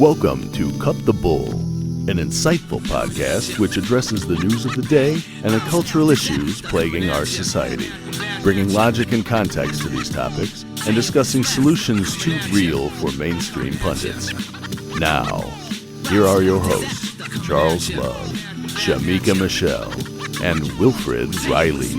Welcome to Cut the Bull, an insightful podcast which addresses the news of the day and the cultural issues plaguing our society, bringing logic and context to these topics and discussing solutions too real for mainstream pundits. Now, here are your hosts, Charles Love, Shamika Michelle, and Wilfred Riley.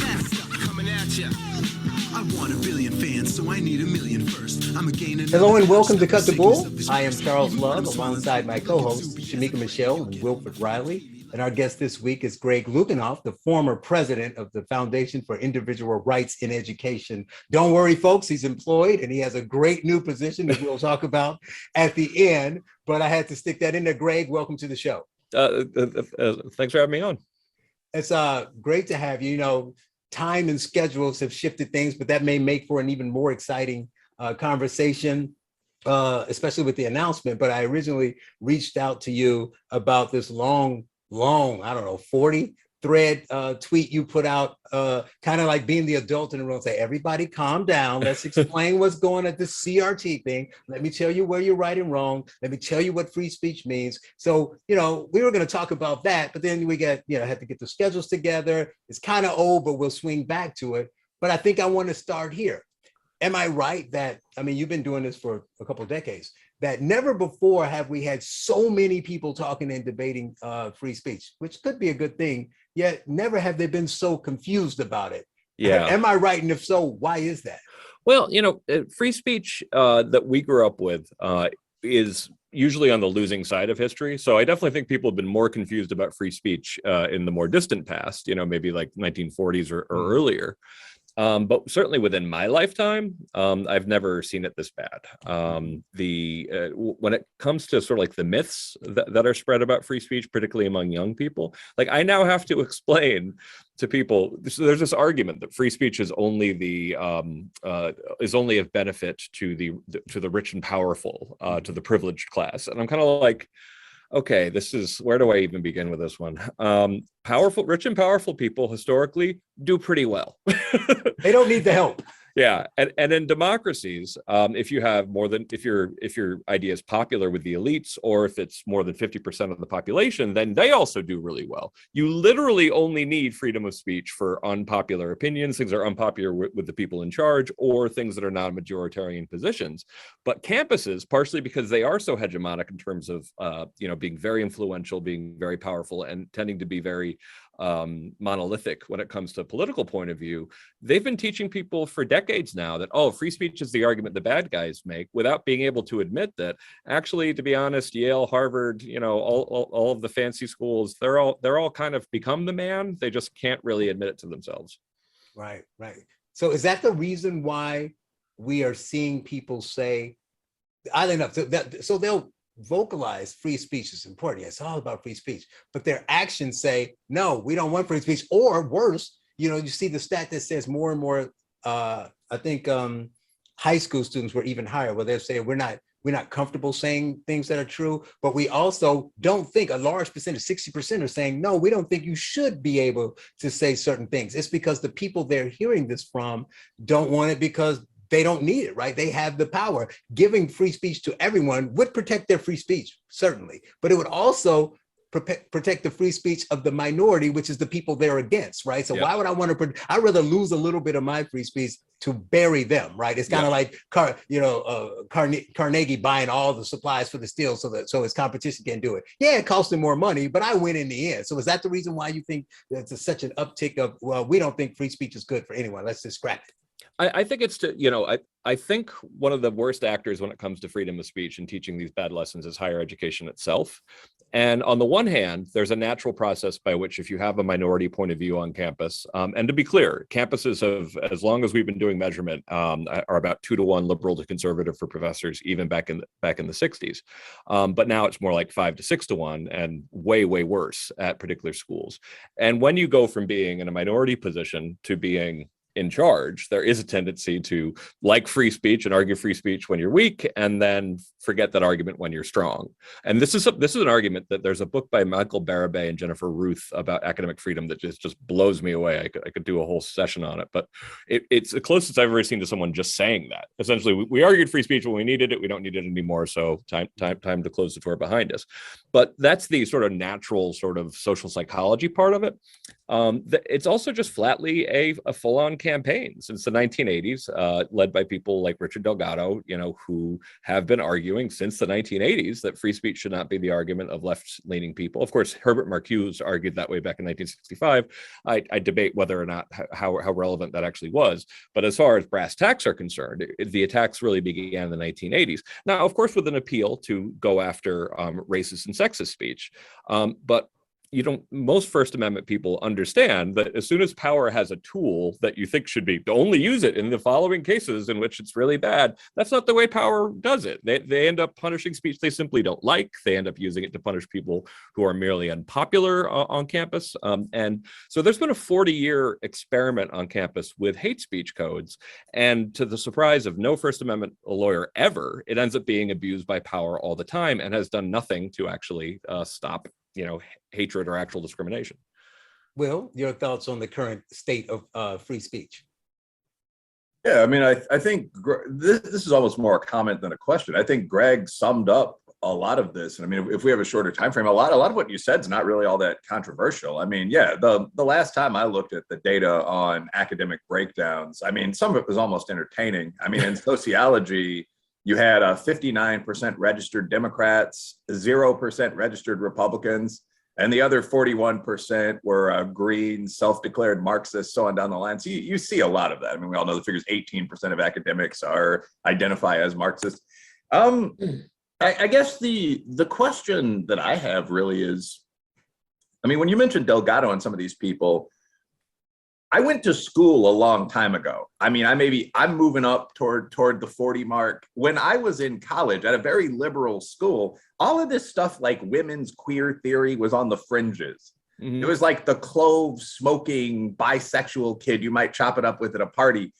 Hello and welcome to Cut the Bull. I am Charles Love alongside my co-hosts Shamika Michelle and Wilfred Riley. And our guest this week is Greg Lukianoff, the former president of the Foundation for Individual Rights in Education. Don't worry, folks, he's employed and he has a great new position that we'll talk about at the end. But I had to stick that in there. Greg, welcome to the show. Thanks for having me on. It's great to have you. You know, time and schedules have shifted things, but that may make for an even more exciting conversation, especially with the announcement. But I originally reached out to you about this long, I don't know, 40 thread tweet you put out, kind of like being the adult in the room, say, everybody calm down. Let's explain what's going on at the CRT thing. Let me tell you where you're right and wrong. Let me tell you what free speech means. So, you know, we were going to talk about that, but then we had to get the schedules together. It's kind of old, but we'll swing back to it. But I think I want to start here. Am I right that, I mean, you've been doing this for a couple of decades, that never before have we had so many people talking and debating free speech, which could be a good thing, yet never have they been so confused about it. Yeah. Am I right? And if so, why is that? Well, you know, free speech that we grew up with is usually on the losing side of history. So I definitely think people have been more confused about free speech in the more distant past, you know, maybe like 1940s or earlier. But certainly within my lifetime, I've never seen it this bad. When it comes to sort of like the myths that are spread about free speech, particularly among young people, like I now have to explain to people, so there's this argument that free speech is only of benefit to the rich and powerful, to the privileged class, and I'm kind of like, okay, where do I even begin with this one? Rich and powerful people historically do pretty well. They don't need the help. Yeah, and in democracies, if your idea is popular with the elites, or if it's more than 50% of the population, then they also do really well. You literally only need freedom of speech for unpopular opinions, things that are unpopular with the people in charge, or things that are non-majoritarian positions. But campuses, partially because they are so hegemonic in terms of being very influential, being very powerful, and tending to be very monolithic when it comes to a political point of view, they've been teaching people for decades now that, free speech is the argument the bad guys make, without being able to admit that actually, to be honest, Yale, Harvard, all of the fancy schools, they're all kind of become the man. They just can't really admit it to themselves. Right. So is that the reason why we are seeing people say, oddly enough, so they'll vocalize free speech is important. It's all about free speech, but their actions say, no, we don't want free speech. Or worse, you see the stat that says more and more, I think high school students were even higher, where they're saying we're not comfortable saying things that are true, but we also don't think, a large percentage, 60% are saying, no, we don't think you should be able to say certain things. It's because the people they're hearing this from don't want it because they don't need it, right? They have the power. Giving free speech to everyone would protect their free speech, certainly, but it would also protect the free speech of the minority, which is the people they're against, right? So Why would I want to, I'd rather lose a little bit of my free speech to bury them, right? It's kind of like, Carnegie buying all the supplies for the steel so his competition can do it. Yeah, it costs him more money, but I win in the end. So is that the reason why you think there's such an uptick of, well, we don't think free speech is good for anyone, let's just scrap it? I think I think one of the worst actors when it comes to freedom of speech and teaching these bad lessons is higher education itself. And on the one hand, there's a natural process by which, if you have a minority point of view on campus, and to be clear, campuses have, as long as we've been doing measurement, are about 2-to-1 liberal to conservative for professors, even back in the 60s. But now it's more like 5 to 6-to-1, and way worse at particular schools. And when you go from being in a minority position to being in charge, there is a tendency to like free speech and argue free speech when you're weak, and then forget that argument when you're strong. And this is an argument that there's a book by Michael Barabay and Jennifer Ruth about academic freedom that just blows me away. I could do a whole session on it, but it's the closest I've ever seen to someone just saying that. Essentially, we argued free speech when we needed it. We don't need it anymore. So time to close the door behind us. But that's the sort of natural sort of social psychology part of it. It's also just flatly a full-on campaign since the 1980s, led by people like Richard Delgado, who have been arguing since the 1980s that free speech should not be the argument of left-leaning people. Of course, Herbert Marcuse argued that way back in 1965. I debate whether or not how relevant that actually was. But as far as brass tacks are concerned, the attacks really began in the 1980s. Now, of course, with an appeal to go after racist and sexist speech. But most First Amendment people understand that as soon as power has a tool that you think should be to only use it in the following cases in which it's really bad, that's not the way power does it. They end up punishing speech they simply don't like. They end up using it to punish people who are merely unpopular on campus. And so there's been a 40-year experiment on campus with hate speech codes. And to the surprise of no First Amendment lawyer ever, it ends up being abused by power all the time and has done nothing to actually stop hatred or actual discrimination. Will, your thoughts on the current state of free speech? Yeah, I mean, I think this is almost more a comment than a question. I think Greg summed up a lot of this. And I mean, if we have a shorter time frame, a lot of what you said is not really all that controversial. I mean, yeah, the last time I looked at the data on academic breakdowns, I mean, some of it was almost entertaining. I mean, in sociology, you had 59% registered Democrats, 0% registered Republicans, and the other 41% were green, self-declared Marxists, so on down the line. So you see a lot of that. I mean, we all know the figures, 18% of academics identify as Marxists. I guess the question that I have really is, I mean, when you mentioned Delgado and some of these people, I went to school a long time ago. I mean, I'm moving up toward the 40 mark. When I was in college at a very liberal school, all of this stuff like women's queer theory was on the fringes. Mm-hmm. It was like the clove smoking bisexual kid you might chop it up with at a party.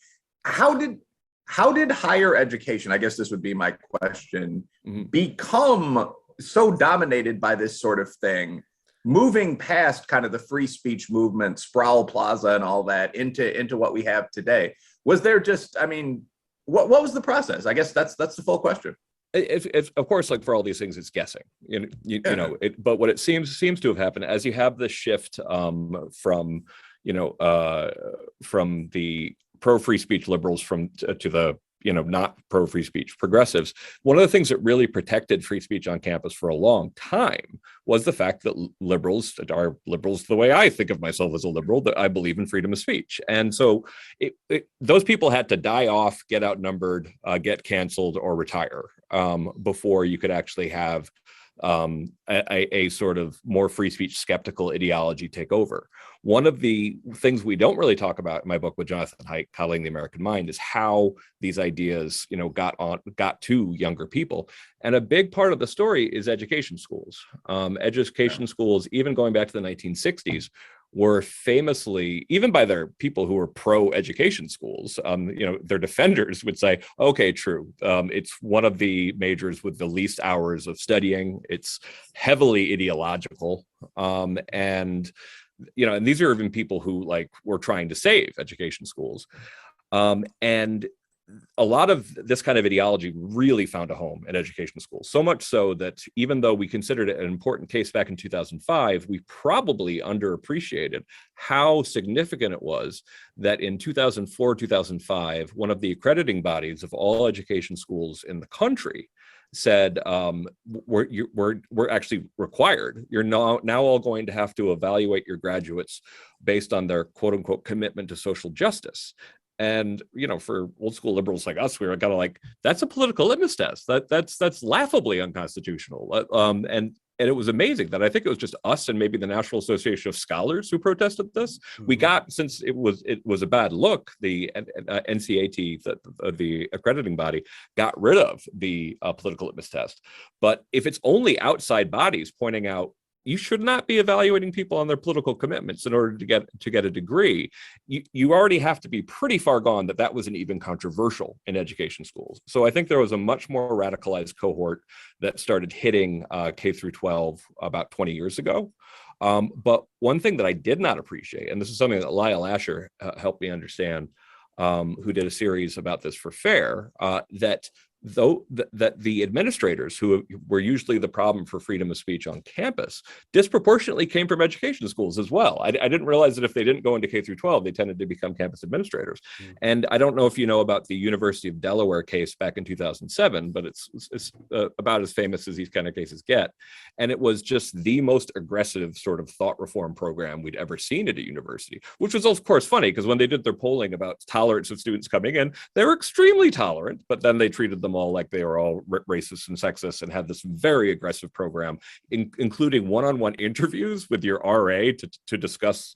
How did higher education, I guess this would be my question, mm-hmm. become so dominated by this sort of thing? Moving past kind of the free speech movement, Sproul Plaza and all that into what we have today. Was there just, I mean, what was the process? I guess that's the full question. It's of course, like for all these things, it's guessing, but what it seems to have happened as you have the shift from the pro free speech liberals to the not pro free speech progressives. One of the things that really protected free speech on campus for a long time was the fact that liberals are liberals the way I think of myself as a liberal, that I believe in freedom of speech. And so those people had to die off, get outnumbered, get canceled, or retire before you could actually have a sort of more free speech skeptical ideology take over. One of the things we don't really talk about in my book with Jonathan Haidt, Coddling the American Mind, is how these ideas, got to younger people. And a big part of the story is education schools. Education schools, even going back to the 1960s, were famously, even by their people who were pro-education schools, their defenders would say, okay, true. It's one of the majors with the least hours of studying. It's heavily ideological. And these are even people who were trying to save education schools. And a lot of this kind of ideology really found a home in education schools, so much so that even though we considered it an important case back in 2005, we probably underappreciated how significant it was that in 2004, 2005, one of the accrediting bodies of all education schools in the country said, we're actually required. You're now all going to have to evaluate your graduates based on their quote unquote commitment to social justice. And, for old school liberals like us, we were kind of that's a political litmus test. That's laughably unconstitutional. And it was amazing that I think it was just us and maybe the National Association of Scholars who protested this. Mm-hmm. We got, since it was a bad look, the NCAT, the accrediting body, got rid of the political litmus test. But if it's only outside bodies pointing out you should not be evaluating people on their political commitments in order to get a degree. You already have to be pretty far gone that was an even controversial in education schools. So I think there was a much more radicalized cohort that started hitting K through 12 about 20 years ago. But one thing that I did not appreciate, and this is something that Lyle Asher helped me understand, who did a series about this for FAIR, that the administrators, who were usually the problem for freedom of speech on campus, disproportionately came from education schools as well. I didn't realize that if they didn't go into K through 12, they tended to become campus administrators. Mm-hmm. And I don't know if you know about the University of Delaware case back in 2007, but it's about as famous as these kind of cases get. And it was just the most aggressive sort of thought reform program we'd ever seen at a university, which was of course funny because when they did their polling about tolerance of students coming in, they were extremely tolerant, but then they treated them all like they were all racist and sexist and had this very aggressive program, including one-on-one interviews with your RA to discuss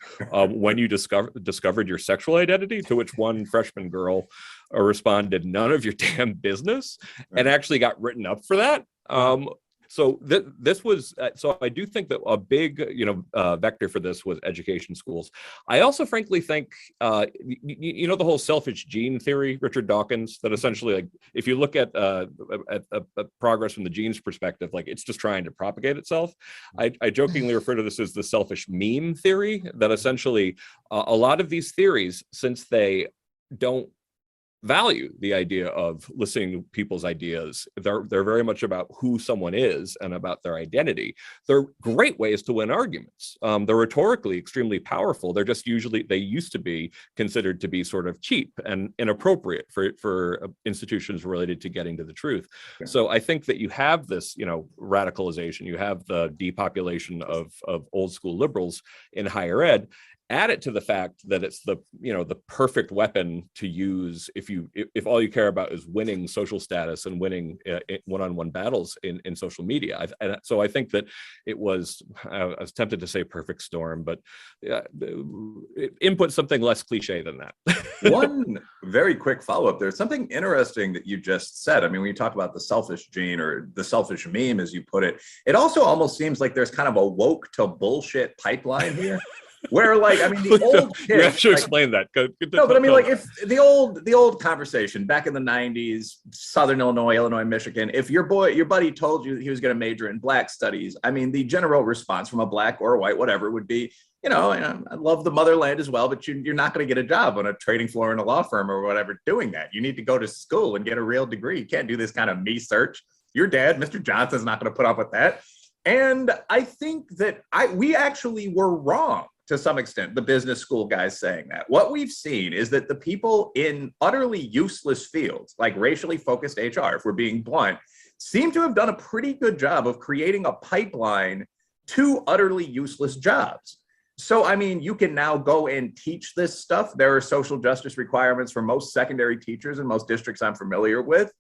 when you discovered your sexual identity, to which one freshman girl responded, "None of your damn business," and actually got written up for that. So this was, so I do think that a big, vector for this was education schools. I also frankly think, the whole selfish gene theory, Richard Dawkins, that essentially, like, if you look at progress from the gene's perspective, like it's just trying to propagate itself. I jokingly refer to this as the selfish meme theory, that essentially a lot of these theories, since they don't value the idea of listening to people's ideas, they're very much about who someone is and about their identity. They're great ways to win arguments. They're rhetorically extremely powerful. They're just they used to be considered to be sort of cheap and inappropriate for institutions related to getting to the truth. Yeah. So I think that you have this, radicalization, you have the depopulation of old school liberals in higher ed. Add it to the fact that it's the perfect weapon to use if all you care about is winning social status and winning one-on-one battles in social media. So I think that it was, I was tempted to say perfect storm, but input something less cliche than that. One very quick follow-up. There's something interesting that you just said. I mean, when you talk about the selfish gene or the selfish meme, as you put it, it also almost seems like there's kind of a woke to bullshit pipeline here. Where, like, I mean, the old kids, you have to explain that. No, but I mean, like, if the old conversation back in the 90s, Southern Illinois, Michigan, if your buddy told you he was going to major in Black studies, I mean, the general response from a Black or a white, whatever, would be, I love the motherland as well, but you're not going to get a job on a trading floor in a law firm or whatever doing that. You need to go to school and get a real degree. You can't do this kind of me search. Your dad, Mr. Johnson's not going to put up with that. And I think that we actually were wrong. To some extent, the business school guys saying that. What we've seen is that the people in utterly useless fields, like racially focused HR, if we're being blunt, seem to have done a pretty good job of creating a pipeline to utterly useless jobs. So, I mean, you can now go and teach this stuff. There are social justice requirements for most secondary teachers in most districts I'm familiar with.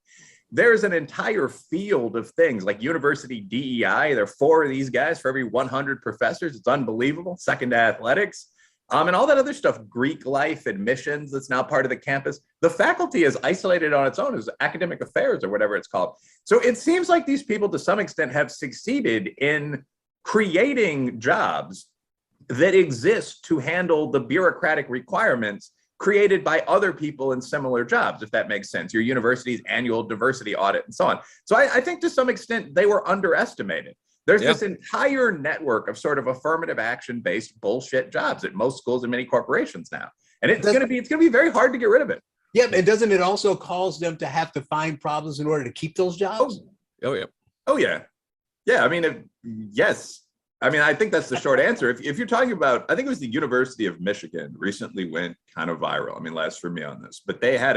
There's an entire field of things like university DEI. There are 4 of these guys for every 100 professors. It's unbelievable. Second to athletics, and all that other stuff, Greek life, admissions, that's now part of the campus. The faculty is isolated on its own as academic affairs or whatever it's called. So it seems like these people to some extent have succeeded in creating jobs that exist to handle the bureaucratic requirements created by other people in similar jobs, if that makes sense, your university's annual diversity audit and so on. So I think to some extent they were underestimated. There's this entire network of sort of affirmative action based bullshit jobs at most schools and many corporations now. And it's going to be very hard to get rid of it. Yeah, and doesn't it also cause them to have to find problems in order to keep those jobs? Oh yeah. Oh yeah. Yeah, I mean, yes. I mean, I think that's the short answer. If you're talking about, I think it was the University of Michigan recently went kind of viral. I mean, last for me on this, but they had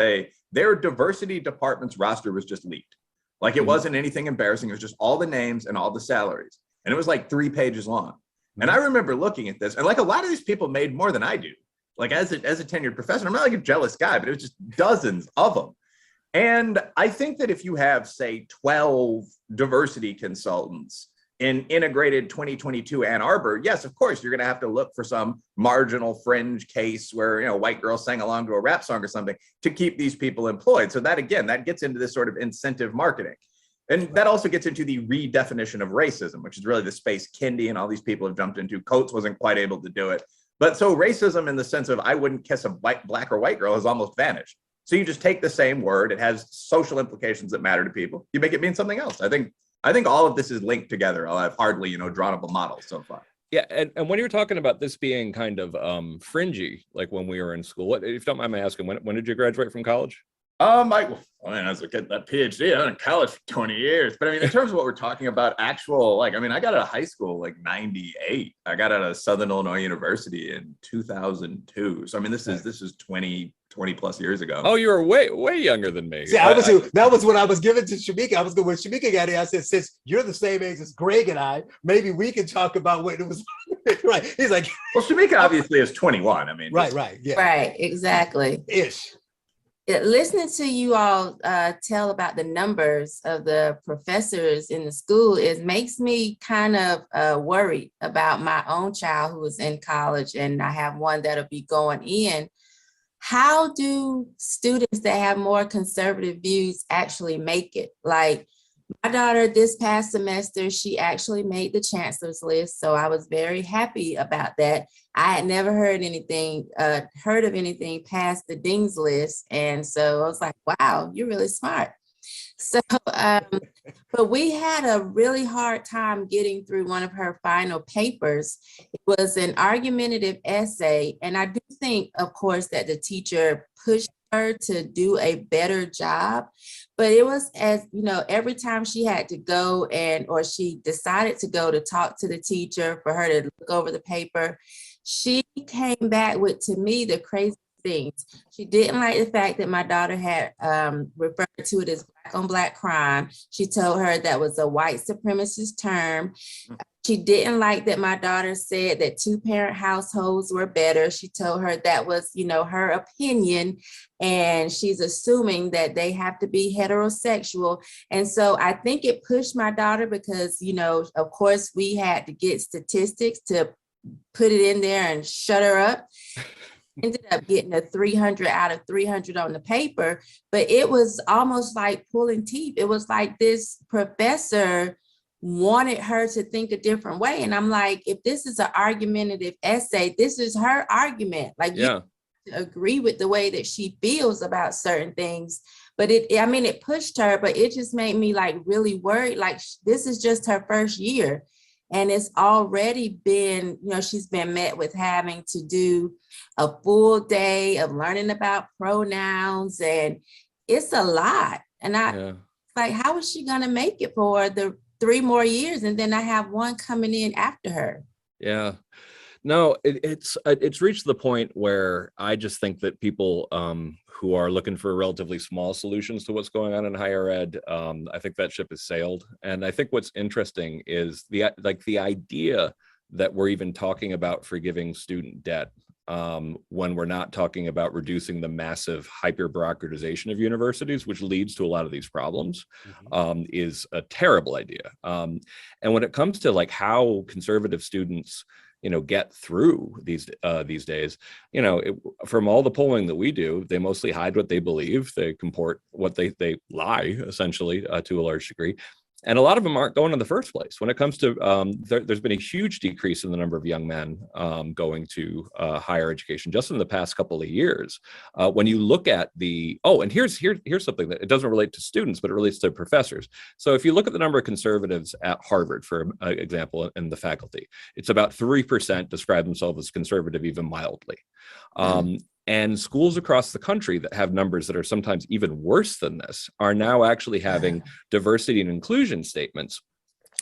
their diversity department's roster was just leaked. Like it wasn't anything embarrassing. It was just all the names and all the salaries. And it was like 3 pages long. And I remember looking at this and like a lot of these people made more than I do. Like as a tenured professor, I'm not like a jealous guy, but it was just dozens of them. And I think that if you have, say, 12 diversity consultants in integrated 2022 Ann Arbor, yes, of course, you're going to have to look for some marginal fringe case where, a white girl sang along to a rap song or something to keep these people employed. So that, again, that gets into this sort of incentive marketing. And that also gets into the redefinition of racism, which is really the space Kendi and all these people have jumped into. Coates wasn't quite able to do it. But so racism in the sense of I wouldn't kiss a black or white girl has almost vanished. So you just take the same word, it has social implications that matter to people, you make it mean something else. I think all of this is linked together. I've hardly, drawn up a model so far. Yeah, and when you're talking about this being kind of fringy, like when we were in school, if you don't mind me asking, when did you graduate from college? I was getting that PhD. I was in college for 20 years. But I mean, in terms of what we're talking about, actual, I got out of high school 98. I got out of Southern Illinois University in 2002. So I mean, this is 20 plus years ago. Oh, you were way younger than me. See, that was what I was giving to Shamika. I was going, when Shamika got here, I said, since you're the same age as Greg and I, maybe we can talk about what it was. Right. He's like, well, Shamika obviously is 21. I mean, right. Yeah. Right. Exactly. Ish. Listening to you all tell about the numbers of the professors in the school, it makes me kind of worried about my own child who is in college, and I have one that'll be going in. How do students that have more conservative views actually make it? Like my daughter this past semester, she actually made the chancellor's list. So I was very happy about that. I had never heard of anything past the dean's list. And so I was like, wow, you're really smart. So, but we had a really hard time getting through one of her final papers. It was an argumentative essay. And I do think, of course, that the teacher pushed her to do a better job. But it was, as you know, every time she had to go or she decided to go to talk to the teacher for her to look over the paper, she came back with, to me, the crazy things. She didn't like the fact that my daughter had referred to it as black on black crime. She told her that was a white supremacist term. She didn't like that my daughter said that 2-parent households were better. She told her that was, her opinion, and she's assuming that they have to be heterosexual. And so I think it pushed my daughter because, of course, we had to get statistics to put it in there and shut her up. Ended up getting a 300 out of 300 on the paper, but it was almost like pulling teeth. It was like this professor wanted her to think a different way. And I'm like, if this is an argumentative essay, this is her argument. Like, yeah, you agree with the way that she feels about certain things. But it pushed her, but it just made me really worried. Like, this is just her first year. And it's already been, she's been met with having to do a full day of learning about pronouns, and it's a lot. And how is she going to make it for the 3 more years? And then I have one coming in after her. Yeah. No, it's reached the point where I just think that people who are looking for relatively small solutions to what's going on in higher ed, I think that ship has sailed. And I think what's interesting is the idea that we're even talking about forgiving student debt when we're not talking about reducing the massive hyper-bureaucratization of universities, which leads to a lot of these problems, is a terrible idea. And when it comes to how conservative students get through these days, from all the polling that we do, they mostly hide what they believe. They comport what they lie, essentially, to a large degree. And a lot of them aren't going in the first place. When it comes to, there's been a huge decrease in the number of young men going to higher education just in the past couple of years. When you look at and here's something that it doesn't relate to students, but it relates to professors. So if you look at the number of conservatives at Harvard, for example, in the faculty, it's about 3% describe themselves as conservative, even mildly. And schools across the country that have numbers that are sometimes even worse than this are now actually having diversity and inclusion statements,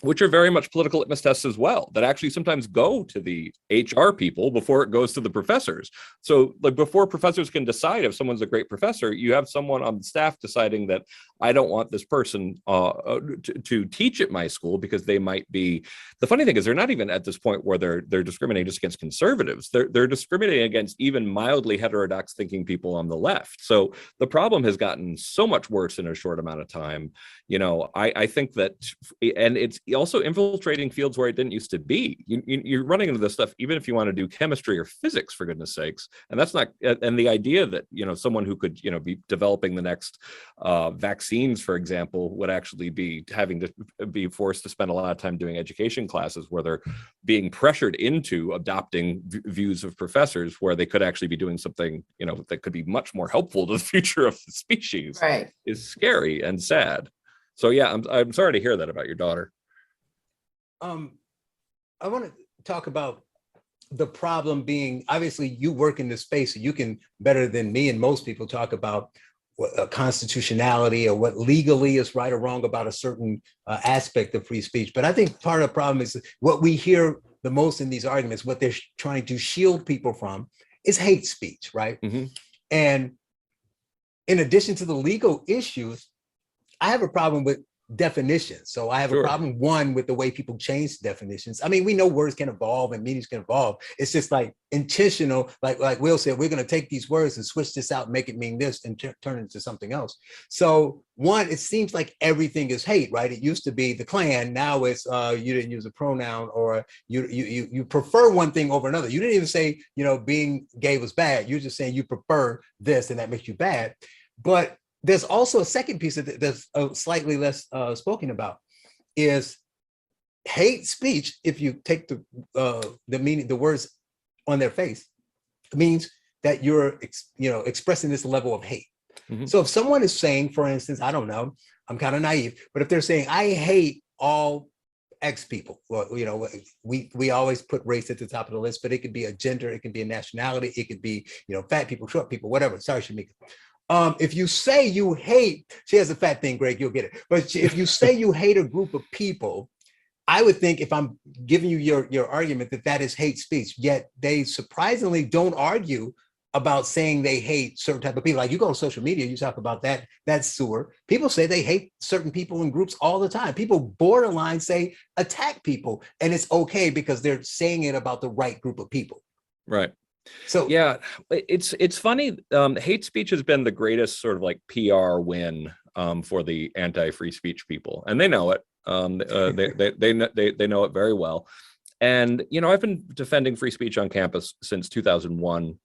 which are very much political litmus tests as well, that actually sometimes go to the HR people before it goes to the professors. So before professors can decide if someone's a great professor, you have someone on the staff deciding that I don't want this person to teach at my school because they might be. The funny thing is they're not even at this point where they're discriminating just against conservatives. They're discriminating against even mildly heterodox thinking people on the left. So the problem has gotten so much worse in a short amount of time. I think that, and it's also infiltrating fields where it didn't used to be. You're running into this stuff, even if you want to do chemistry or physics, for goodness sakes. And that's not, and the idea that, someone who could, be developing the next vaccines, for example, would actually be having to be forced to spend a lot of time doing education classes where they're being pressured into adopting views of professors where they could actually be doing something, that could be much more helpful to the future of the species, right, is scary and sad. So yeah, I'm sorry to hear that about your daughter. I want to talk about the problem being, obviously you work in this space, so you can better than me and most people talk about constitutionality or what legally is right or wrong about a certain aspect of free speech. But I think part of the problem is what we hear the most in these arguments, what they're trying to shield people from is hate speech, right? Mm-hmm. And in addition to the legal issues, I have a problem with definitions. So I have a problem, one, with the way people change definitions. I mean, we know words can evolve and meanings can evolve. It's just like intentional, like Will said, we're going to take these words and switch this out, make it mean this, and turn it into something else. So one, it seems like everything is hate, right? It used to be the Klan. Now it's you didn't use a pronoun, or you prefer one thing over another. You didn't even say, being gay was bad. You're just saying you prefer this and that makes you bad. But there's also a second piece of it that's slightly less spoken about, is hate speech. If you take the meaning, the words on their face, it means that you're expressing this level of hate. Mm-hmm. So if someone is saying, for instance, I don't know, I'm kind of naive, but if they're saying, I hate all X people, well, we always put race at the top of the list, but it could be a gender, it could be a nationality, it could be fat people, short people, whatever. Sorry, Shamika. If you say you hate, she has a fat thing, Greg, you'll get it. But if you say you hate a group of people, I would think, if I'm giving you your argument, that is hate speech. Yet they surprisingly don't argue about saying they hate certain type of people. Like, you go on social media, you talk about that's sewer. People say they hate certain people in groups all the time. People borderline say attack people, and it's okay because they're saying it about the right group of people. Right. So yeah, it's funny. Hate speech has been the greatest sort of like PR win for the anti-free speech people, and they know it. They know it very well. And I've been defending free speech on campus since 2001.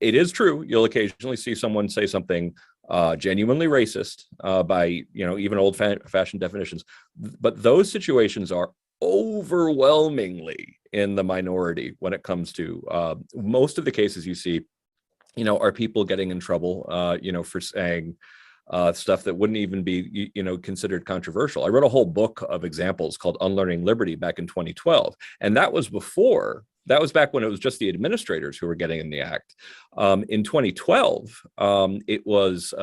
It is true, you'll occasionally see someone say something genuinely racist by even old-fashioned definitions, but those situations are overwhelmingly in the minority when it comes to most of the cases you see, are people getting in trouble, for saying stuff that wouldn't even be, considered controversial. I wrote a whole book of examples called Unlearning Liberty back in 2012. And that was back when it was just the administrators who were getting in the act. In 2012, it was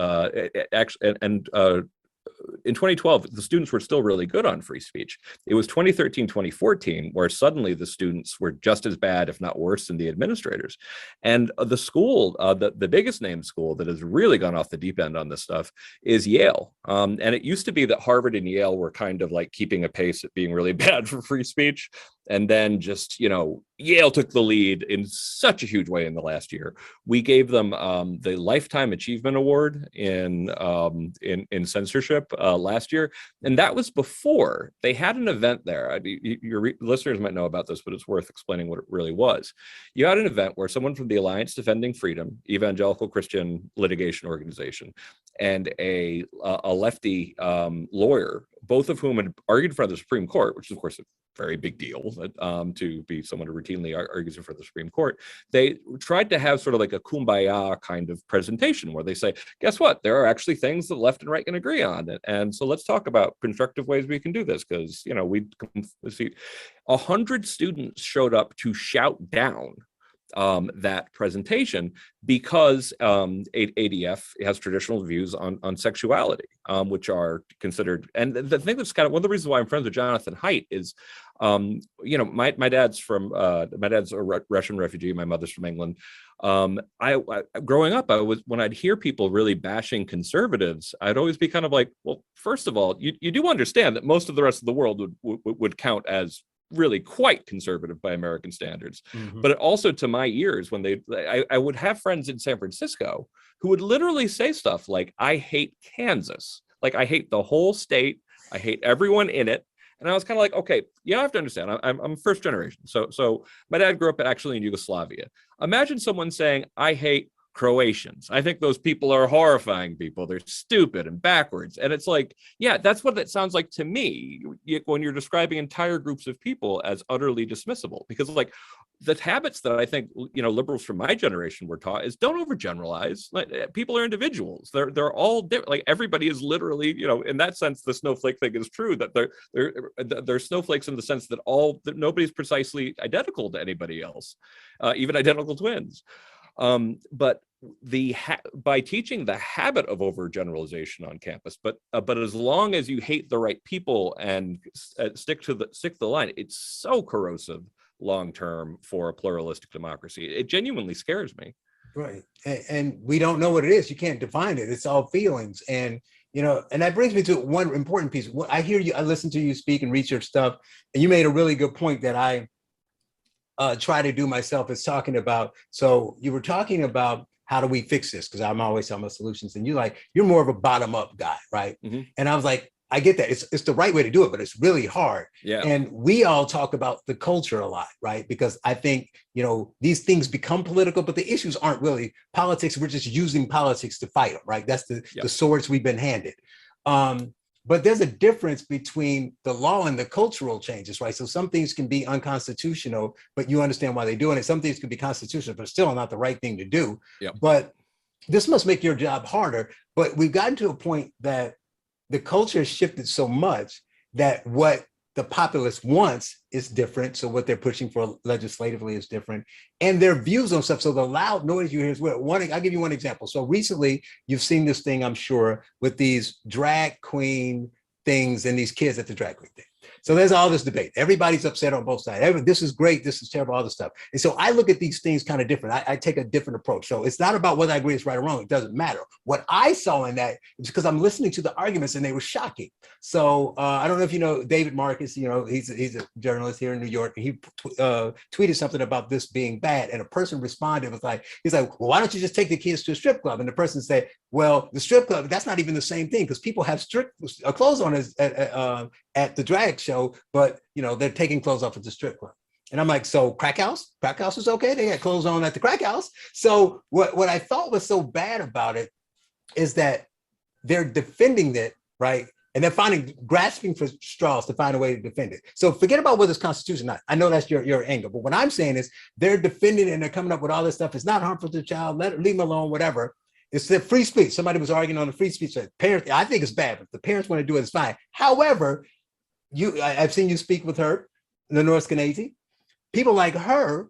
in 2012, the students were still really good on free speech. It was 2013, 2014, where suddenly the students were just as bad, if not worse, than the administrators. And the school, the biggest name school that has really gone off the deep end on this stuff is Yale. And it used to be that Harvard and Yale were kind of like keeping a pace at being really bad for free speech. And then just, Yale took the lead in such a huge way in the last year. We gave them the Lifetime Achievement Award in censorship last year. And that was before they had an event there. Your listeners might know about this, but it's worth explaining what it really was. You had an event where someone from the Alliance Defending Freedom, Evangelical Christian litigation organization, and a lefty lawyer, both of whom had argued in front of the Supreme Court, which is, of course, a very big deal to be someone who routinely argues in front of the Supreme Court. They tried to have sort of like a kumbaya kind of presentation where they say, guess what? There are actually things that left and right can agree on. And so let's talk about constructive ways we can do this, because, we see 100 students showed up to shout down that presentation because ADF has traditional views on sexuality, which are considered. And the thing that's kind of one of the reasons why I'm friends with Jonathan Haidt is, my dad's a Russian refugee. My mother's from England. I growing up, when I'd hear people really bashing conservatives, I'd always be kind of like, well, first of all, you do understand that most of the rest of the world would count as really quite conservative by American standards. Mm-hmm. But also, to my ears, when I would have friends in San Francisco who would literally say stuff like, I hate Kansas. Like, I hate the whole state. I hate everyone in it. And I was kind of like, okay, you have to understand, I'm first generation. So my dad grew up actually in Yugoslavia. Imagine someone saying, I hate Croatians. I think those people are horrifying people. They're stupid and backwards. And it's like, yeah, that's what it sounds like to me when you're describing entire groups of people as utterly dismissible. Because like the habits that I think, liberals from my generation were taught is don't overgeneralize. Like, people are individuals. They're all different. Like everybody is literally, in that sense, the snowflake thing is true, that they're snowflakes in the sense that nobody's precisely identical to anybody else, even identical twins. But by teaching the habit of overgeneralization on campus, but as long as you hate the right people and stick to the line, it's so corrosive long term for a pluralistic democracy. It genuinely scares me. Right, and we don't know what it is. You can't define it. It's all feelings, and and that brings me to one important piece. I hear you. I listen to you speak and research stuff, and you made a really good point that I try to do myself is talking about. So you were talking about how do we fix this? Because I'm always talking about solutions, and you're more of a bottom up guy, right? Mm-hmm. And I was like, I get that. It's the right way to do it, but it's really hard. Yeah. And we all talk about the culture a lot, right? Because I think, these things become political, but the issues aren't really politics. We're just using politics to fight them, right? That's the swords we've been handed. But there's a difference between the law and the cultural changes, right? So some things can be unconstitutional, but you understand why they're doing it. Some things can be constitutional, but still not the right thing to do. Yep. But this must make your job harder. But we've gotten to a point that the culture has shifted so much that what the populace wants is different. So what they're pushing for legislatively is different. And their views on stuff. So the loud noise you hear is I'll give you one example. So recently you've seen this thing, I'm sure, with these drag queen things and these kids at the drag queen thing. So there's all this debate. Everybody's upset on both sides. This is great. This is terrible, all this stuff. And so I look at these things kind of different. I take a different approach. So it's not about whether I agree it's right or wrong. It doesn't matter. What I saw in that is because I'm listening to the arguments and they were shocking. So I don't know if you know David Marcus, he's a journalist here in New York. And he tweeted something about this being bad. And a person responded, he's like, well, why don't you just take the kids to a strip club? And the person said, well, the strip club, that's not even the same thing because people have clothes on at the drag show, but they're taking clothes off at the strip club. And I'm like, so crack house is okay. They had clothes on at the crack house. So what I thought was so bad about it is that they're defending it, right? And they're grasping for straws to find a way to defend it. So forget about whether it's constitutional or not. I know that's your angle, but what I'm saying is they're defending it and they're coming up with all this stuff. It's not harmful to the child. Leave them alone, whatever. It's the free speech. Somebody was arguing on the free speech. Parents, I think it's bad, but if the parents want to do it, it's fine. However, I've seen you speak with her, Lenore Skenazy. People like her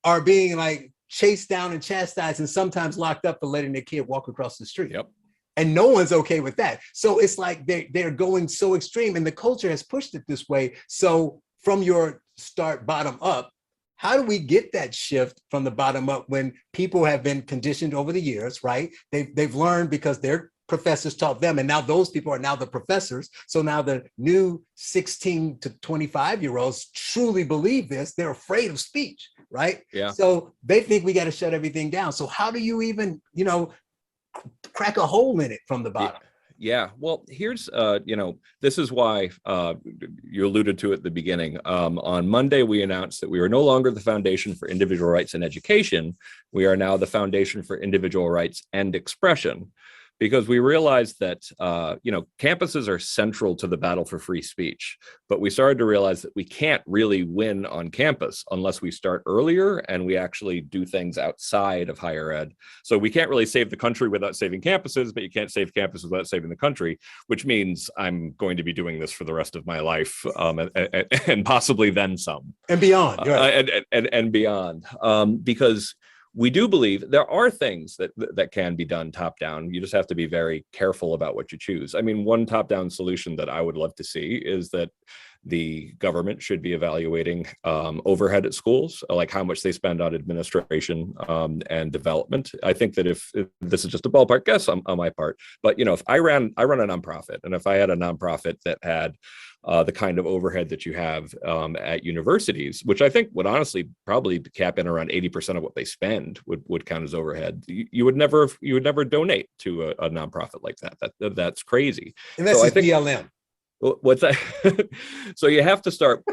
are being chased down and chastised and sometimes locked up for letting their kid walk across the street. Yep. And no one's okay with that. So it's like they're going so extreme and the culture has pushed it this way. So from your start bottom up, how do we get that shift from the bottom up when people have been conditioned over the years, right? They've learned because their professors taught them, and now those people are now the professors. So now the new 16 to 25-year-olds truly believe this. They're afraid of speech, right? Yeah. So they think we got to shut everything down. So how do you even, crack a hole in it from the bottom? Yeah. Well, here's, this is why you alluded to at the beginning. On Monday, we announced that we are no longer the Foundation for Individual Rights and Education. We are now the Foundation for Individual Rights and Expression. Because we realized that, campuses are central to the battle for free speech, but we started to realize that we can't really win on campus unless we start earlier and we actually do things outside of higher ed. So we can't really save the country without saving campuses, but you can't save campuses without saving the country, which means I'm going to be doing this for the rest of my life, and possibly then some. And beyond, right. And beyond, because we do believe there are things that can be done top down. You just have to be very careful about what you choose. I mean, one top down solution that I would love to see is that the government should be evaluating overhead at schools, like how much they spend on administration and development. I think that if this is just a ballpark guess on my part, but if I run a nonprofit, and if I had a nonprofit that had the kind of overhead that you have at universities, which I think would honestly probably cap in around 80% of what they spend would count as overhead. You would never donate to a nonprofit like that. That's crazy. Unless so it's BLM. What's that? So you have to start,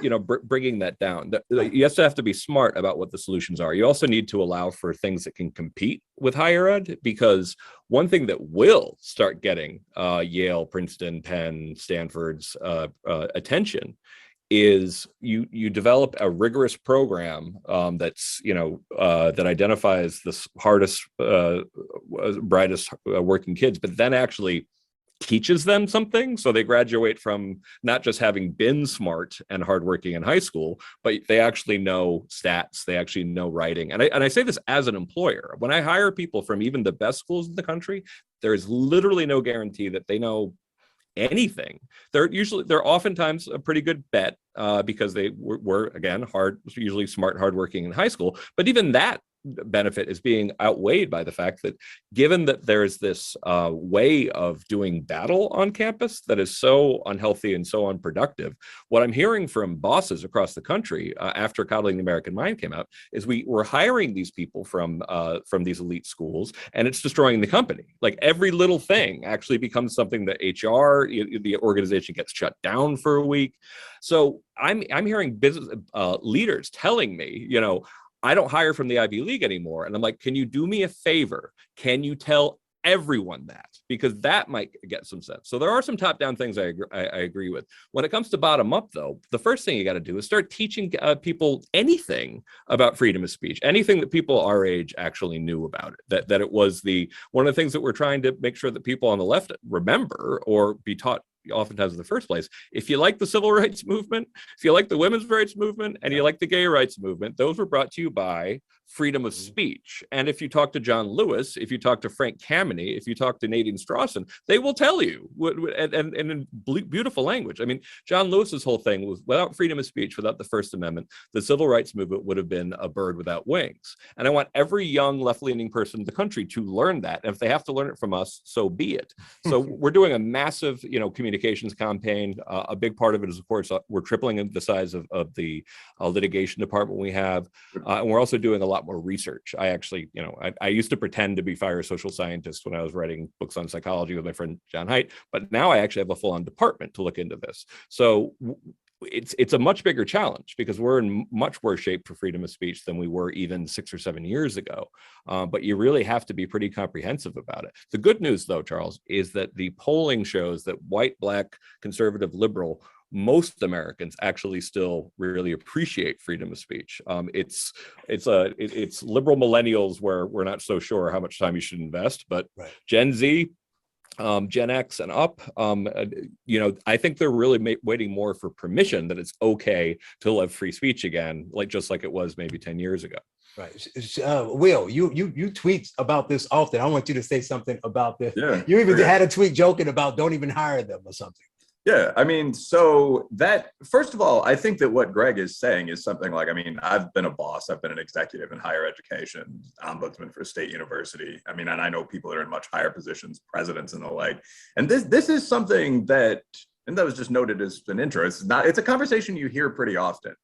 bringing that down. You have to be smart about what the solutions are. You also need to allow for things that can compete with higher ed, because one thing that will start getting Yale, Princeton, Penn, Stanford's attention is you develop a rigorous program that's that identifies the hardest, brightest working kids, but then actually teaches them something, so they graduate from not just having been smart and hardworking in high school, but they actually know stats, they actually know writing. And I say this as an employer. When I hire people from even the best schools in the country, there is literally no guarantee that they know anything. They're oftentimes a pretty good bet because they were again usually smart, hardworking in high school. But even that benefit is being outweighed by the fact that, given that there's this way of doing battle on campus that is so unhealthy and so unproductive, what I'm hearing from bosses across the country after Coddling the American Mind came out is we're hiring these people from these elite schools, and it's destroying the company. Like, every little thing actually becomes something that HR, the organization, gets shut down for a week. So I'm hearing business leaders telling me, I don't hire from the Ivy League anymore. And I'm like, can you do me a favor? Can you tell everyone that? Because that might get some sense. So there are some top-down things I agree with. When it comes to bottom-up, though, the first thing you got to do is start teaching people anything about freedom of speech, anything that people our age actually knew about it. That it was one of the things that we're trying to make sure that people on the left remember or be taught oftentimes in the first place. If you like the civil rights movement, if you like the women's rights movement, and you like the gay rights movement, those were brought to you by freedom of speech. And if you talk to John Lewis, if you talk to Frank Kameny, if you talk to Nadine Strawson, they will tell you, and in beautiful language. I mean, John Lewis's whole thing was, without freedom of speech, without the First Amendment, the civil rights movement would have been a bird without wings. And I want every young left-leaning person in the country to learn that. And if they have to learn it from us, so be it. So we're doing a massive, communications campaign. A big part of it is, of course, we're tripling the size of the litigation department we have. And we're also doing a lot more research. I actually, I used to pretend to be fire social scientist when I was writing books on psychology with my friend John Haidt, but now I actually have a full-on department to look into this. So it's a much bigger challenge, because we're in much worse shape for freedom of speech than we were even 6 or 7 years ago. But you really have to be pretty comprehensive about it. The good news, though, Charles, is that the polling shows that white, black, conservative, liberal, most Americans actually still really appreciate freedom of speech. It's liberal millennials where we're not so sure how much time you should invest, but right. Gen Z, Gen X and up, I think they're really waiting more for permission that it's okay to live free speech again, just like it was maybe 10 years ago. Right. Will, you tweet about this often. I want you to say something about this. Yeah. You even had a tweet joking about don't even hire them or something. Yeah, I mean, so that, first of all, I think that what Greg is saying is something like, I've been a boss, I've been an executive in higher education, ombudsman for a state university. And I know people that are in much higher positions, presidents and the like. And this is something that, and that was just noted as an intro, it's a conversation you hear pretty often.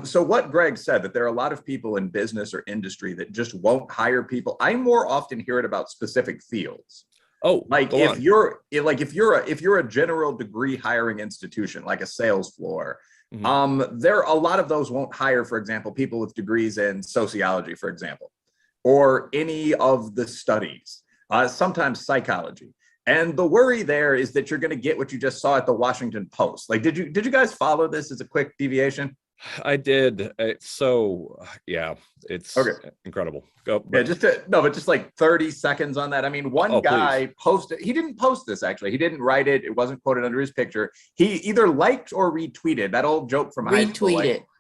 So what Greg said, that there are a lot of people in business or industry that just won't hire people. I more often hear it about specific fields. Oh, like if you're a general degree hiring institution, like a sales floor, there a lot of those won't hire, for example, people with degrees in sociology, for example, or any of the studies, sometimes psychology. And the worry there is that you're going to get what you just saw at the Washington Post. Like, did you guys follow this as a quick deviation? I did. It's okay. Incredible. Go. Yeah, just like 30 seconds on that. One guy posted, he didn't post this actually. He didn't write it. It wasn't quoted under his picture. He either liked or retweeted that old joke from high school.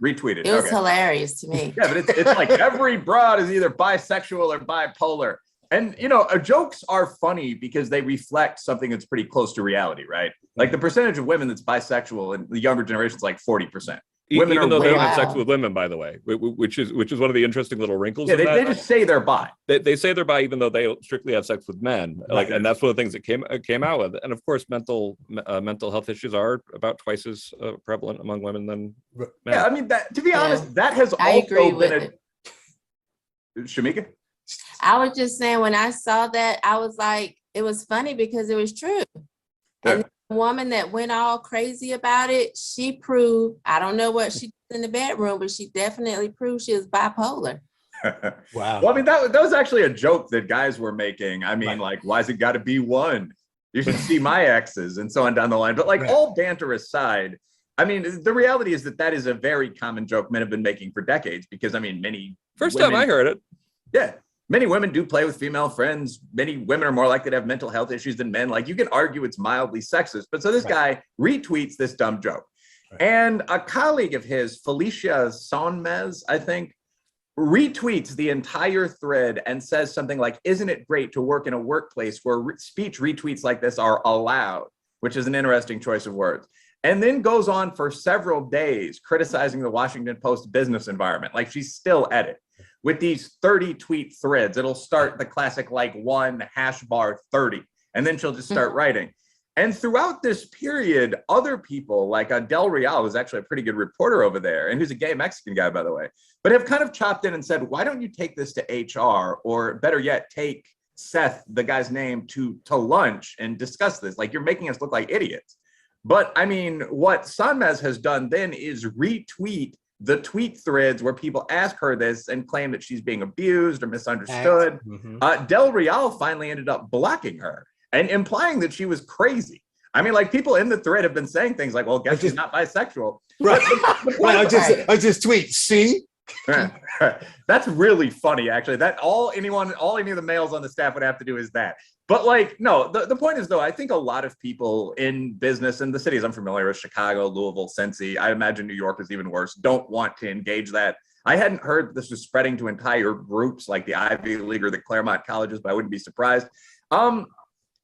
Retweeted. It was hilarious to me. Yeah, but it's like every broad is either bisexual or bipolar. And, jokes are funny because they reflect something that's pretty close to reality, right? Like the percentage of women that's bisexual in the younger generation is like 40%. Women even though they don't have sex with women, by the way, which is one of the interesting little wrinkles. Yeah, they just say they're bi. They say they're bi, even though they strictly have sex with men. Right. And that's one of the things that came out with. And of course, mental health issues are about twice as prevalent among women than men. Yeah, that, to be honest, that has also been Shamika? I was just saying, when I saw that, I was like, it was funny because it was true. And woman that went all crazy about it, she proved, I don't know what she did in the bedroom, but she definitely proved she was bipolar. Wow. Well, I mean, that was actually a joke that guys were making. I mean, Right. like, why's it got to be one? You should see my exes and so on down the line. But like, Right. all banter aside, I mean, the reality is that is a very common joke men have been making for decades, because I mean, many First women, time I heard it. yeah, many women do play with female friends. Many women are more likely to have mental health issues than men. Like, you can argue it's mildly sexist, but so this guy retweets this dumb joke. Right. And a colleague of his, Felicia Sonmez, I think, retweets the entire thread and says something like, isn't it great to work in a workplace where speech retweets like this are allowed, which is an interesting choice of words. And then goes on for several days criticizing the Washington Post business environment. Like, she's still at it with these 30 tweet threads. It'll start the classic like one #30, and then she'll just start writing. And throughout this period, other people like Del Real, who's actually a pretty good reporter over there, and who's a gay Mexican guy, by the way, but have kind of chopped in and said, why don't you take this to HR, or better yet, take Seth, the guy's name, to lunch and discuss this? Like, you're making us look like idiots. But I mean, what Sanmez has done then is retweet the tweet threads where people ask her this and claim that she's being abused or misunderstood. Del Real finally ended up blocking her and implying that she was crazy. I mean, like, people in the thread have been saying things like, well, guess she's not bisexual. Right. I just tweet, see? That's really funny, actually. That all any of the males on the staff would have to do is that. But like, no, the point is, though, I think a lot of people in business in the cities I'm familiar with, Chicago, Louisville, Cincy, I imagine New York is even worse, don't want to engage that. I hadn't heard this was spreading to entire groups like the Ivy League or the Claremont colleges, but I wouldn't be surprised.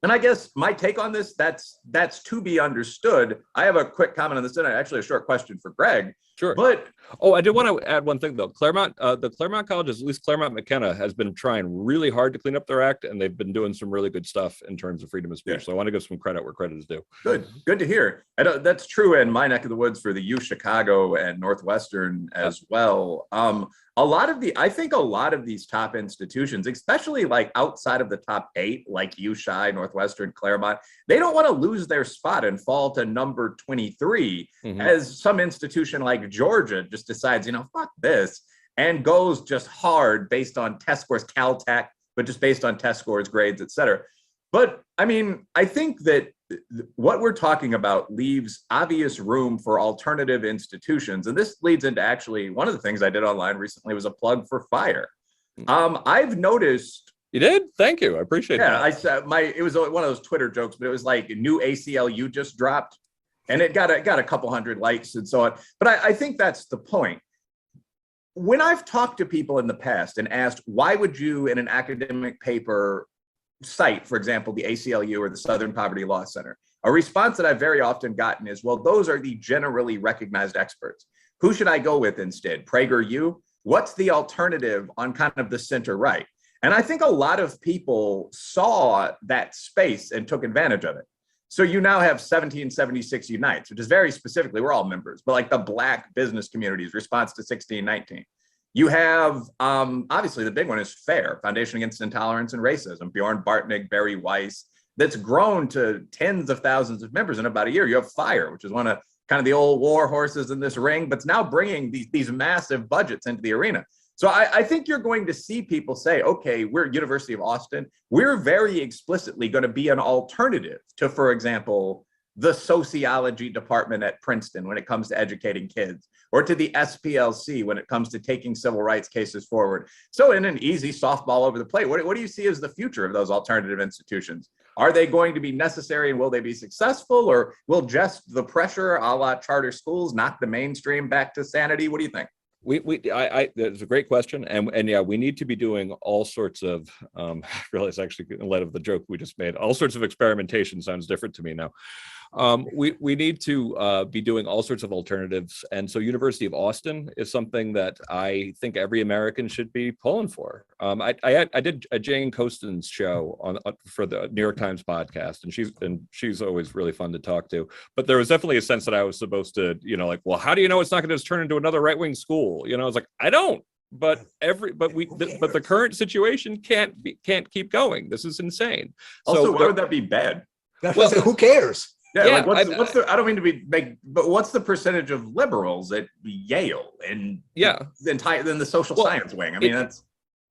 And I guess my take on this, that's to be understood. I have a quick comment on this, and actually a short question for Greg. Sure. But I did want to add one thing, though. The Claremont colleges, at least Claremont McKenna, has been trying really hard to clean up their act, and they've been doing some really good stuff in terms of freedom of speech. Yeah. So I want to give some credit where credit is due. Good to hear. That's true in my neck of the woods for the U Chicago and Northwestern as well. I think a lot of these top institutions, especially like outside of the top 8, like UChi, Northwestern, Claremont, they don't want to lose their spot and fall to number 23 as some institution like Georgia just decides, fuck this, and goes just hard based on test scores, Caltech, but just based on test scores, grades, et cetera. But I mean, I think that what we're talking about leaves obvious room for alternative institutions. And this leads into actually one of the things I did online recently was a plug for FIRE. I've noticed. You did? Thank you. I appreciate that. I said it was one of those Twitter jokes, but it was like new ACLU just dropped, and it got a couple hundred likes and so on. But I think that's the point. When I've talked to people in the past and asked, why would you in an academic paper cite, for example, the ACLU or the Southern Poverty Law Center, a response that I've very often gotten is, well, those are the generally recognized experts. Who should I go with instead? PragerU? What's the alternative on kind of the center right? And I think a lot of people saw that space and took advantage of it. So you now have 1776 Unites, which is very specifically, we're all members, but like the Black business community's response to 1619. You have, obviously, the big one is FAIR, Foundation Against Intolerance and Racism, Bjorn Bartnick, Barry Weiss, that's grown to tens of thousands of members in about a year. You have FIRE, which is one of kind of the old war horses in this ring, but it's now bringing these massive budgets into the arena. So I think you're going to see people say, okay, we're University of Austin. We're very explicitly going to be an alternative to, for example, the sociology department at Princeton when it comes to educating kids, or to the SPLC when it comes to taking civil rights cases forward. So in an easy softball over the plate, what do you see as the future of those alternative institutions? Are they going to be necessary, and will they be successful, or will just the pressure a la charter schools knock the mainstream back to sanity? What do you think? That's a great question. And yeah, we need to be doing all sorts of, I realize actually in light of the joke we just made, all sorts of experimentation sounds different to me now. We need to be doing all sorts of alternatives. And so University of Austin is something that I think every American should be pulling for. I did a Jane Coaston's show for the New York Times podcast, and she's always really fun to talk to. But there was definitely a sense that I was supposed to, like, well, how do you know it's not going to just turn into another right-wing school? I was like, I don't. But the current situation can't keep going. This is insane. Also, why would that be bad? Well, who cares? Yeah, Yeah, like what's the, I don't mean to be big, but what's the percentage of liberals at Yale and yeah. the entire, then the social Well, science wing? I mean, that's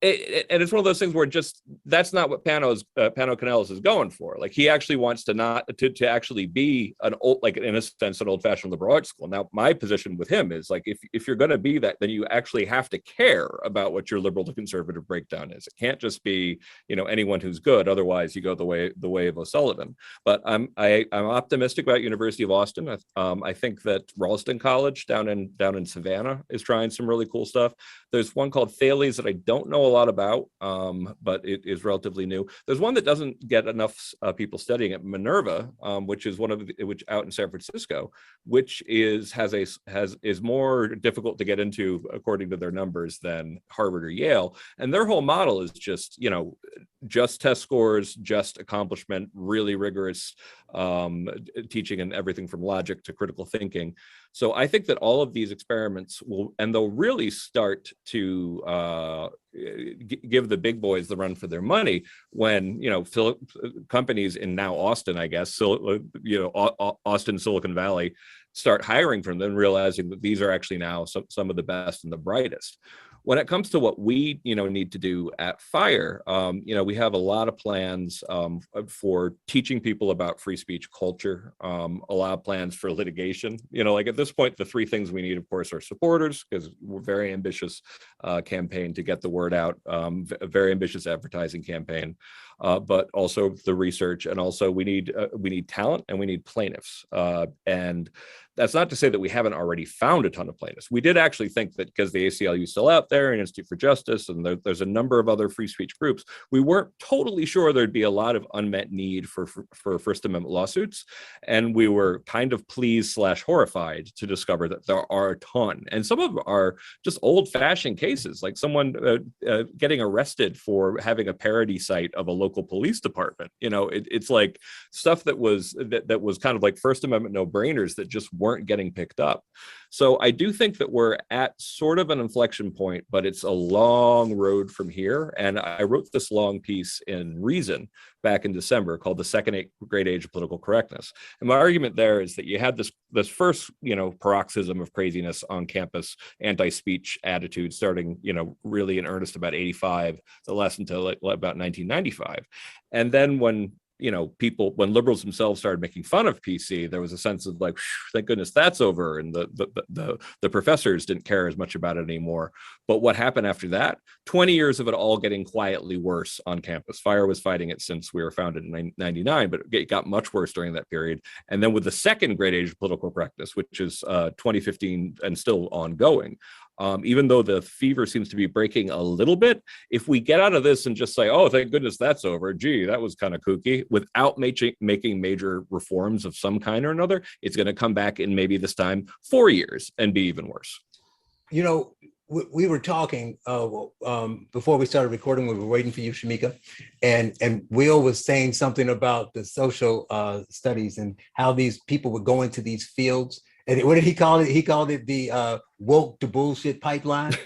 and it's one of those things where just that's not what Pano Canellis is going for. Like he actually wants to actually be an old, like in a sense, an old-fashioned liberal arts school. Now, my position with him is like if you're going to be that, then you actually have to care about what your liberal to conservative breakdown is. It can't just be anyone who's good. Otherwise, you go the way of O'Sullivan. But I'm optimistic about University of Austin. I think that Ralston College down in Savannah is trying some really cool stuff. There's one called Thales that I don't know a lot about, but it is relatively new. There's one that doesn't get enough people studying it, Minerva, which is which out in San Francisco, which is more difficult to get into according to their numbers than Harvard or Yale. And their whole model is just test scores, just accomplishment, really rigorous teaching, and everything from logic to critical thinking. So I think that all of these experiments they'll really start to give the big boys the run for their money when companies in now Austin, I guess, so Austin, Silicon Valley, start hiring from them, realizing that these are actually now some of the best and the brightest. When it comes to what we need to do at FIRE, we have a lot of plans for teaching people about free speech culture, a lot of plans for litigation. Like at this point, the three things we need, of course, are supporters, because we're very ambitious campaign to get the word out, a very ambitious advertising campaign, but also the research, and also we need talent, and we need plaintiffs. And that's not to say that we haven't already found a ton of plaintiffs. We did actually think that because the ACLU is still out there, and Institute for Justice, and there's a number of other free speech groups, we weren't totally sure there'd be a lot of unmet need for First Amendment lawsuits. And we were kind of pleased / horrified to discover that there are a ton. And some of them are just old-fashioned cases, like someone getting arrested for having a parody site of a local police department. It's like stuff that was kind of like First Amendment no-brainers that just weren't getting picked up. So I do think that we're at sort of an inflection point, but it's a long road from here. And I wrote this long piece in Reason back in December called The Second Great Age of Political Correctness. And my argument there is that you had this first, paroxysm of craziness on campus, anti-speech attitude starting, really in earnest about 85, that lasted until about 1995. And then when liberals themselves started making fun of PC, there was a sense of like, thank goodness that's over, and the professors didn't care as much about it anymore. But what happened after that? 20 years of it all getting quietly worse on campus. FIRE was fighting it since we were founded in 99, but it got much worse during that period. And then with the second great age of political correctness, which is 2015 and still ongoing, even though the fever seems to be breaking a little bit, if we get out of this and just say, oh, thank goodness that's over, gee, that was kind of kooky, without making major reforms of some kind or another, it's going to come back in maybe this time 4 years and be even worse. We were talking before we started recording. We were waiting for you, Shamika, and Will was saying something about the social studies and how these people would go into these fields. And what did he call it? He called it the woke to bullshit pipeline.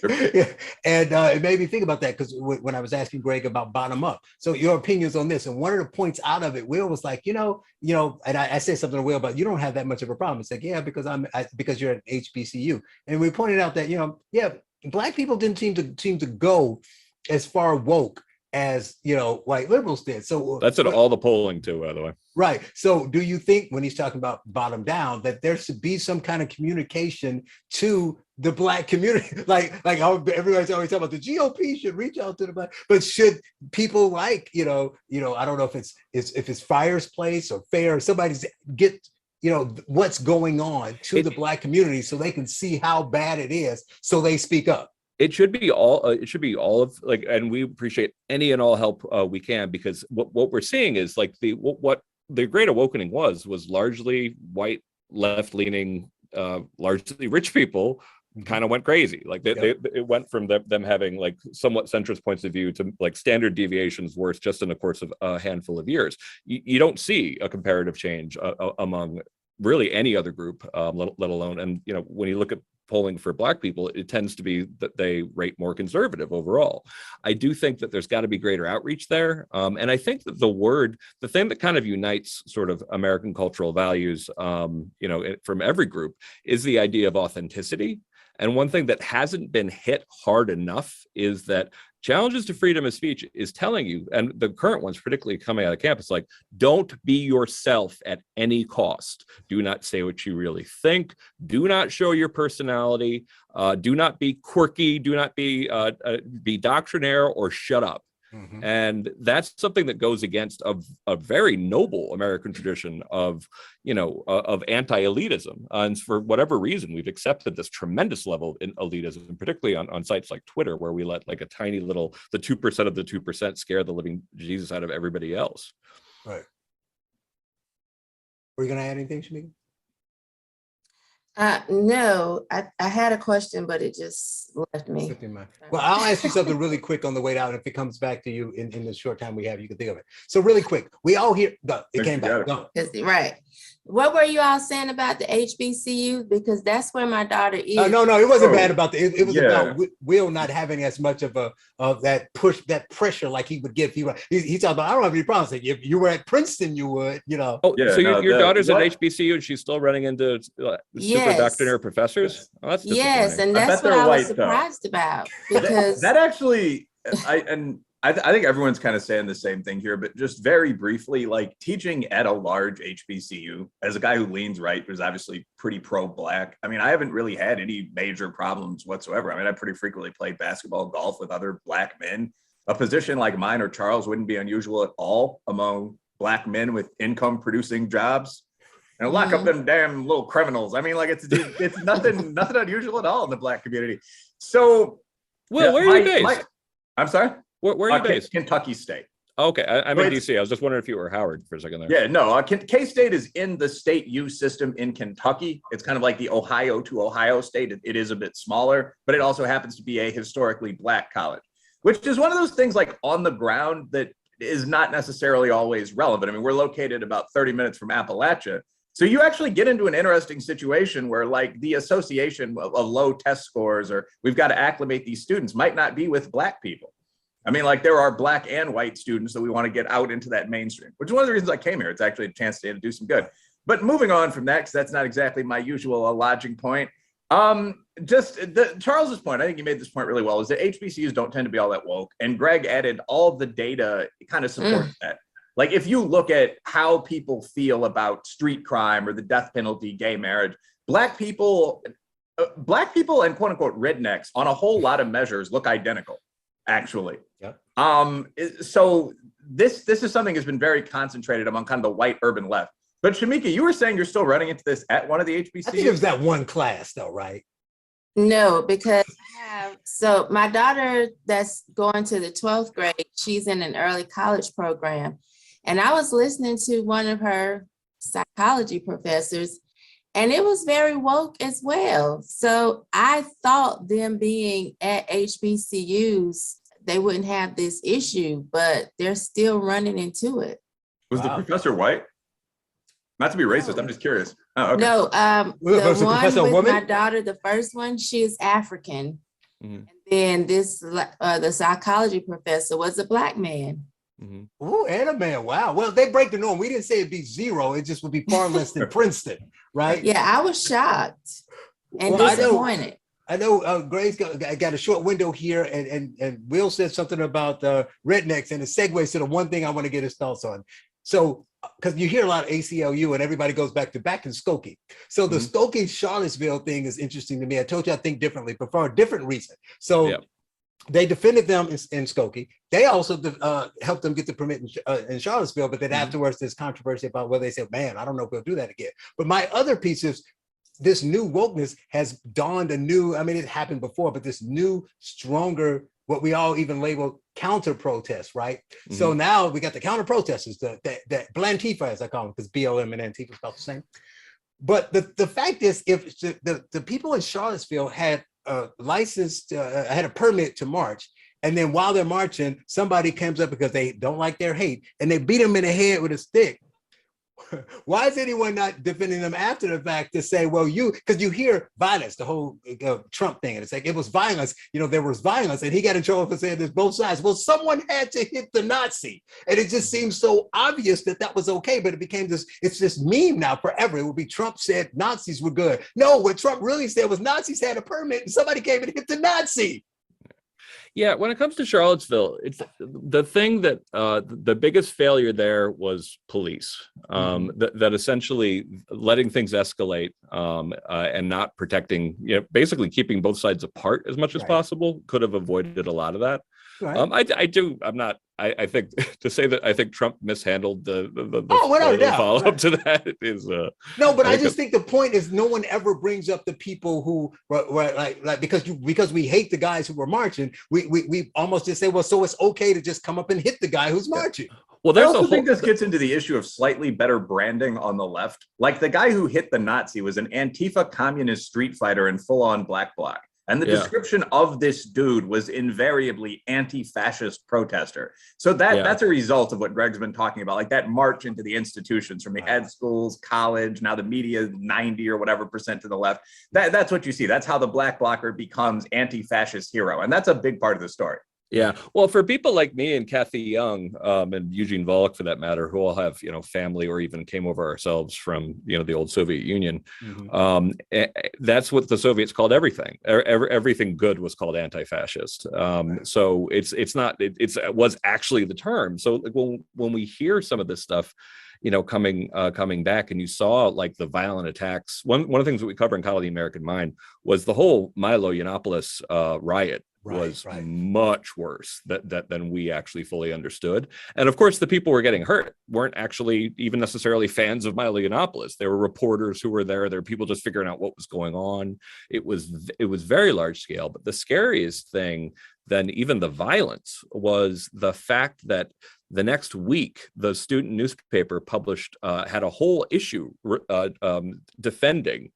Yeah. And it made me think about that, because when I was asking Greg about bottom up, so your opinions on this, and one of the points out of it, Will was like, and I said something to Will about, you don't have that much of a problem. It's like, yeah, because you're at HBCU, and we pointed out that Black people didn't seem to go as far woke as white liberals did. So that's at all the polling too, by the way. Right. So do you think, when he's talking about bottom down, that there should be some kind of communication to the Black community? like how everybody's always talking about the GOP should reach out to the Black, but should people like, I don't know if it's FIRE's place or FAIR, somebody's get, what's going on to the Black community so they can see how bad it is, so they speak up. It should be all of like, and we appreciate any and all help we can, because what we're seeing is like what the Great Awakening was largely white, left-leaning, largely rich people kind of went crazy. Like it went from them having like somewhat centrist points of view to like standard deviations worse just in the course of a handful of years. You don't see a comparative change among really any other group, let alone. And when you look at polling for Black people, it tends to be that they rate more conservative overall. I do think that there's got to be greater outreach there. And I think that the thing that kind of unites sort of American cultural values, from every group is the idea of authenticity. And one thing that hasn't been hit hard enough is that challenges to freedom of speech is telling you, and the current ones, particularly coming out of campus, like, don't be yourself at any cost. Do not say what you really think. Do not show your personality. Do not be quirky. Do not be doctrinaire, or shut up. Mm-hmm. And that's something that goes against a very noble American tradition of anti-elitism. And for whatever reason, we've accepted this tremendous level in elitism, particularly on sites like Twitter, where we let like a tiny little, the 2% of the 2% scare the living Jesus out of everybody else. Right. Were you going to add anything, Shamika? No, I had a question, but it just left me. Well, I'll ask you something really quick on the way out. If it comes back to you in the short time we have, you can think of it. So really quick, we all hear, it came back. Right. What were you all saying about the HBCU? Because that's where my daughter is. No, it wasn't bad about it was about Will not having as much of that push, that pressure like he would give. He's talking about, I don't have any problems. Like, if you were at Princeton, you would, Oh, yeah, so your daughter's at HBCU and she's still running into super doctrinaire professors? Oh, that's yes, and that's what I was surprised about. Because that actually, I think everyone's kind of saying the same thing here, but just very briefly, like teaching at a large HBCU, as a guy who leans right, who's obviously pretty pro-Black, I mean, I haven't really had any major problems whatsoever. I mean, I pretty frequently played basketball, golf with other Black men. A position like mine or Charles wouldn't be unusual at all among Black men with income-producing jobs. And lock up them damn little criminals. I mean, like it's nothing unusual at all in the Black community. So, Will, where are you based? I'm sorry? Where are you based? Kentucky State. Okay, I'm in DC. I was just wondering if you were Howard for a second there. Yeah, no, K-State is in the state U system in Kentucky. It's kind of like the Ohio to Ohio State. It is a bit smaller, but it also happens to be a historically Black college, which is one of those things like on the ground that is not necessarily always relevant. I mean, we're located about 30 minutes from Appalachia. So you actually get into an interesting situation where like the association of low test scores, or we've got to acclimate these students, might not be with Black people. I mean, like there are Black and white students that we want to get out into that mainstream, which is one of the reasons I came here. It's actually a chance to do some good. But moving on from that, because that's not exactly my usual lodging point. Charles's point, I think he made this point really well, is that HBCUs don't tend to be all that woke. And Greg added all of the data kind of supports that. Like if you look at how people feel about street crime or the death penalty, gay marriage, Black people and quote unquote rednecks on a whole lot of measures look identical, actually. Yeah. So this is something that's been very concentrated among kind of the white urban left. But Shamika, you were saying you're still running into this at one of the HBCUs? I think it was that one class though, right? No, because so my daughter that's going to the 12th grade, she's in an early college program. And I was listening to one of her psychology professors, and it was very woke as well. So I thought them being at HBCUs, they wouldn't have this issue, but they're still running into it. Was the professor white? Not to be racist, I'm just curious. Oh, okay. No, the one with my daughter, the first one, she is African. And then the psychology professor was a Black man. Oh, and a man. Wow. Well, they break the norm. We didn't say it'd be zero. It just would be far less than Princeton, right? Yeah, I was shocked and disappointed. I know Gray's got a short window here, and Will said something about rednecks, and it segues to the one thing I want to get his thoughts on. So, because you hear a lot of ACLU and everybody goes back in Skokie. So the Skokie Charlottesville thing is interesting to me. I told you I think differently, but for a different reason. So they defended them in Skokie. They also helped them get the permit in Charlottesville, but then afterwards there's controversy about whether they said, man, I don't know if we'll do that again. But my other piece is this new wokeness has dawned I mean, it happened before, but this new, stronger, what we all even label counter protests, right? So now we got the counter protesters, the Blantifa, as I call them, because BLM and Antifa is about the same. But the fact is, if the people in Charlottesville had had a permit to march, and then while they're marching, somebody comes up because they don't like their hate, and they beat them in the head with a stick. Why is anyone not defending them after the fact to say, well, because you hear violence, the whole Trump thing, and it's like, it was violence, there was violence, and he got in trouble for saying there's both sides. Well, someone had to hit the Nazi, and it just seems so obvious that was okay, but it became it's this meme now forever. It would be Trump said Nazis were good. No, what Trump really said was Nazis had a permit, and somebody came and hit the Nazi. Yeah, when it comes to Charlottesville, it's the thing that the biggest failure there was police. That essentially letting things escalate and not protecting, basically keeping both sides apart as much as possible could have avoided a lot of that. Right. I think to say that I think Trump mishandled the follow-up to that is no, but I just think the point is no one ever brings up the people who were like because we hate the guys who were marching, we almost just say, well, so it's okay to just come up and hit the guy who's marching. Well, I also think this gets into the issue of slightly better branding on the left. Like the guy who hit the Nazi was an Antifa communist street fighter in full-on black bloc. And the description of this dude was invariably anti-fascist protester. So that's a result of what Greg's been talking about, like that march into the institutions from the ed schools, college, now the media, 90 or whatever % to the left. That's what you see. That's how the black blocker becomes anti-fascist hero. And that's a big part of the story. Yeah, well, for people like me and Kathy Young and Eugene Volokh, for that matter, who all have family or even came over ourselves from the old Soviet Union, that's what the Soviets called everything. Everything good was called anti-fascist. So it was actually the term. So when we hear some of this stuff, coming back, and you saw like the violent attacks. One of the things that we cover in Call of the American Mind was the whole Milo Yiannopoulos riot. Was much worse than we actually fully understood. And of course, the people who were getting hurt weren't actually even necessarily fans of Milo Yiannopoulos. There were reporters who were there. There were people just figuring out what was going on. It was very large scale. But the scariest thing than even the violence was the fact that the next week, the student newspaper had a whole issue defending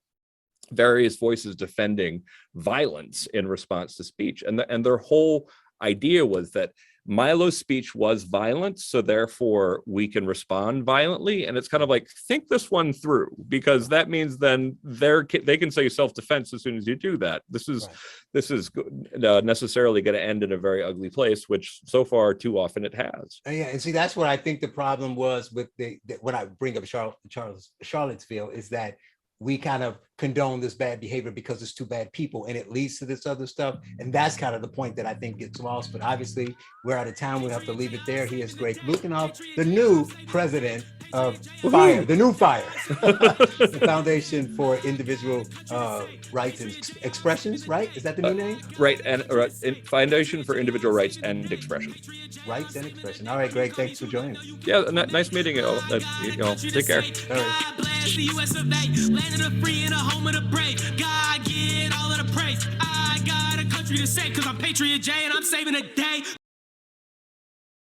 various voices defending violence in response to speech. And their whole idea was that Milo's speech was violent, so therefore we can respond violently. And it's kind of like, think this one through, because that means then they can say self-defense as soon as you do that. This is necessarily going to end in a very ugly place, which so far too often it has. Yeah, and see, that's what I think the problem was with when I bring up Charlottesville is that we kind of condone this bad behavior because it's two bad people, and it leads to this other stuff. And that's kind of the point that I think gets lost. But obviously, we're out of time. We'll have to leave it there. He is Greg Lukianoff, the new president of FIRE, the new FIRE, the Foundation for Individual Rights and Expressions, right? Is that the new name? Right, and Foundation for Individual Rights and Expression. Rights and Expression. All right, Greg, thanks for joining us. Yeah, nice meeting you all. Take care. All right. The US of A, land of the free and a home of the brave. God get all of the praise. I got a country to save, cause I'm Patriot J and I'm saving a day.